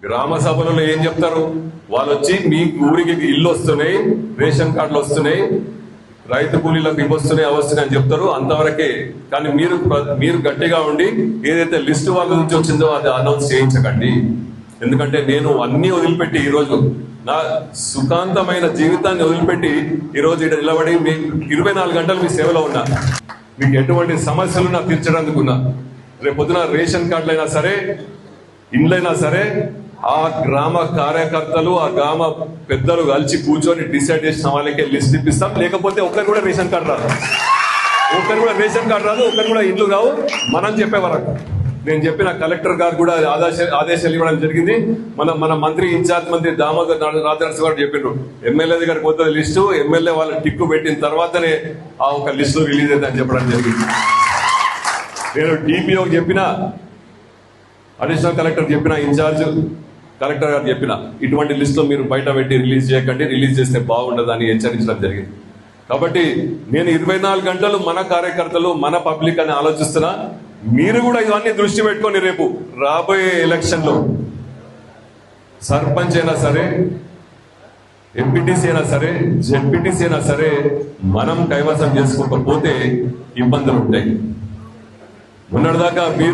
గ్రామ సభలలో ఏం చెప్తారు? వాళ్ళు వచ్చి మీ ఊరికి ఇల్లు వస్తున్నాయి, రేషన్ కార్డులు వస్తున్నాయి, రైతు కూలీలకు ఇవి వస్తున్నాయి, అవి వస్తున్నాయి అని చెప్తారు, అంతవరకే. కానీ మీరు గట్టిగా ఉండి ఏదైతే లిస్టు వాళ్ళ నుంచి వచ్చిందో అది అనౌన్స్ చేయించకండి. ఎందుకంటే నేను అన్ని వదిలిపెట్టి ఈరోజు నా సుఖాంతమైన జీవితాన్ని వదిలిపెట్టి ఈరోజు ఇక్కడ నిలబడి మీ 24 గంటలు మీ సేవలో ఉన్నా. మీకు ఎటువంటి సమస్యలు నాకు తీర్చడానికి ఉన్నా. రేపు పొద్దున రేషన్ కార్డులైనా సరే, ఇండ్లైనా సరే, ఆ గ్రామ కార్యకర్తలు, ఆ గ్రామ పెద్దలు కలిసి కూర్చొని డిసైడ్ చేసిన వాళ్ళకే లిస్ట్ ఇప్పిస్తాం. లేకపోతే ఒక్కరు కూడా రేషన్ కార్డు రాదు, ఒక్కరు కూడా రేషన్ కార్డు రాదు, ఒక్కరు కూడా ఇల్లు రావు. మనం చెప్పేవాళ్ళం. నేను చెప్పిన కలెక్టర్ గారు కూడా ఆదేశాలు ఇవ్వడం జరిగింది. మన మంత్రి ఇన్ఛార్జ్ మంత్రి దామోదర్ రాజనరసింహ గారు చెప్పిండ్రు, ఎమ్మెల్యే దగ్గరికి పోతుంది లిస్టు, ఎమ్మెల్యే వాళ్ళ టిక్కు పెట్టిన తర్వాతనే ఆ ఒక లిస్టు రిలీజ్ అవుతుందని చెప్పడం జరిగింది. నేను డిపిఓ చెప్పిన, అడిషనల్ కలెక్టర్ చెప్పిన, ఇన్ఛార్జ్ కలెక్టర్ గారు చెప్పిన, ఇటువంటి లిస్టులో మీరు బయట పెట్టి రిలీజ్ చేయకండి, రిలీజ్ చేస్తే బాగుండదని హెచ్చరించడం జరిగింది. కాబట్టి నేను 24 గంటలు మన కార్యకర్తలు, మన పబ్లిక్ అని ఆలోచిస్తున్నా. మీరు కూడా ఇవన్నీ దృష్టి పెట్టుకొని రేపు రాబోయే ఎలక్షన్లో సర్పంచ్ అయినా సరే, ఎంపీటీసీ అయినా సరే, జెడ్పీటీసీ అయినా సరే, మనం కైవసం చేసుకోకపోతే ఇబ్బందులు ఉంటాయి. మొన్నటిదాకా మీరు